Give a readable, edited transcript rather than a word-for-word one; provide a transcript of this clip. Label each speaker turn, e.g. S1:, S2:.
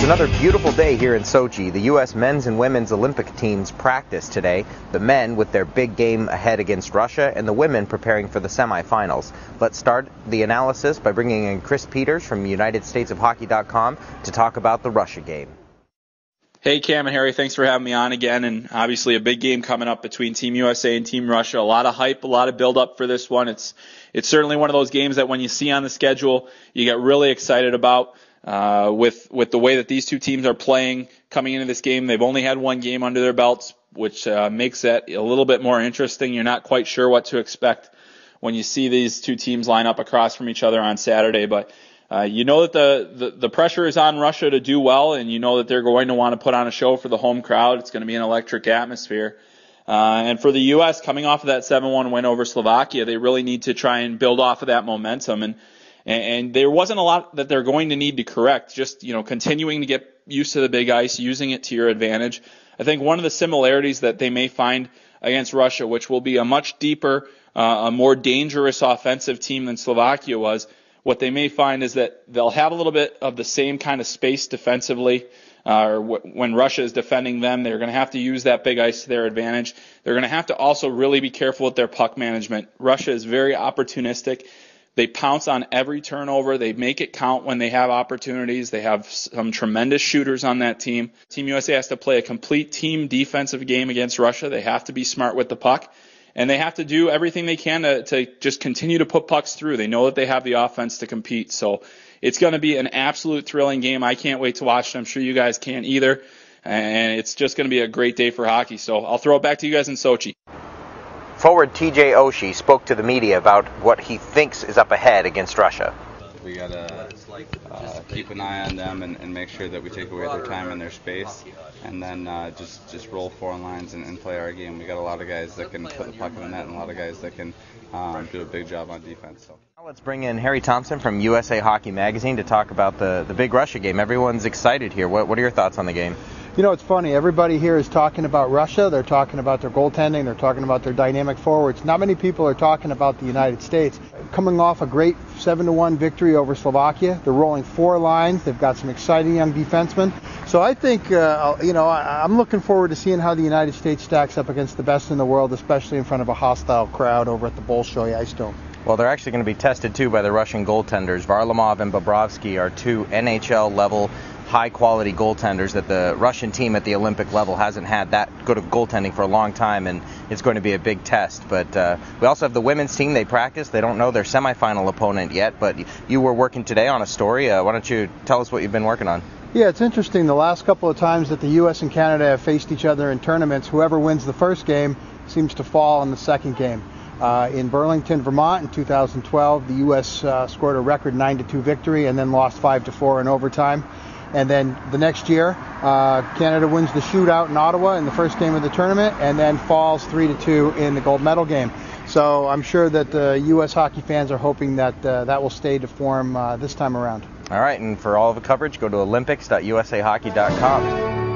S1: Another beautiful day here in Sochi. The U.S. men's and women's Olympic teams practice today. The men with their big game ahead against Russia, and the women preparing for the semifinals. Let's start the analysis by bringing in Chris Peters from UnitedStatesOfHockey.com to talk about the Russia game.
S2: Hey, Cam and Harry, thanks for having me on again. And obviously a big game coming up between Team USA and Team Russia. A lot of hype, a lot of build-up for this one. It's certainly one of those games that when you see on the schedule, you get really excited about. With the way that these two teams are playing coming into this game, they've only had one game under their belts, which makes it a little bit more interesting. You're not quite sure what to expect when you see these two teams line up across from each other on Saturday. But you know that the pressure is on Russia to do well, and you know that they're going to want to put on a show for the home crowd. It's going to be an electric atmosphere. And for the U.S., coming off of that 7-1 win over Slovakia, they really need to try and build off of that momentum. And there wasn't a lot that they're going to need to correct, just, continuing to get used to the big ice, using it to your advantage. I think one of the similarities that they may find against Russia, which will be a much deeper, a more dangerous offensive team than Slovakia was, what they may find is that they'll have a little bit of the same kind of space defensively. When Russia is defending them, they're going to have to use that big ice to their advantage. They're going to have to also really be careful with their puck management. Russia is very opportunistic. They pounce on every turnover. They make it count when they have opportunities. They have some tremendous shooters on that team. Team USA has to play a complete team defensive game against Russia. They have to be smart with the puck, and they have to do everything they can to just continue to put pucks through. They know that they have the offense to compete. So it's going to be an absolute thrilling game. I can't wait to watch it. I'm sure you guys can't either. And it's just going to be a great day for hockey. So I'll throw it back to you guys in Sochi.
S1: Forward T.J OSHIE spoke to the media about what he thinks is up ahead against Russia.
S3: We got to keep an eye on them and make sure that we take away their time and their space, and then just roll foreign lines and play our game. We got a lot of guys that can put the puck in the net and a lot of guys that can do a big job on defense. So.
S1: Now let's bring in Harry Thompson from USA Hockey Magazine to talk about the big Russia game. Everyone's excited here. What are your thoughts on the game?
S4: You know, it's funny. Everybody here is talking about Russia. They're talking about their goaltending. They're talking about their dynamic forwards. Not many people are talking about the United States. Coming off a great 7-1 victory over Slovakia, they're rolling 4 lines. They've got some exciting young defensemen. So I think, I'm looking forward to seeing how the United States stacks up against the best in the world, especially in front of a hostile crowd over at the Bolshoi Ice Dome.
S1: Well, they're actually going to be tested, too, by the Russian goaltenders. Varlamov and Bobrovsky are 2 NHL-level high-quality goaltenders that the Russian team at the Olympic level hasn't had that good of goaltending for a long time, and it's going to be a big test. But we also have the women's team. They practice. They don't know their semifinal opponent yet, but you were working today on a story. Why don't you tell us what you've been working on?
S4: Yeah, it's interesting. The last couple of times that the U.S. and Canada have faced each other in tournaments, whoever wins the first game seems to fall in the second game. In Burlington, Vermont in 2012, the U.S. scored a record 9-2 victory and then lost 5-4 in overtime. And then the next year, Canada wins the shootout in Ottawa in the first game of the tournament and then falls 3-2 in the gold medal game. So I'm sure that the U.S. hockey fans are hoping that that will stay to form this time around.
S1: All right, and for all of the coverage, go to olympics.usahockey.com.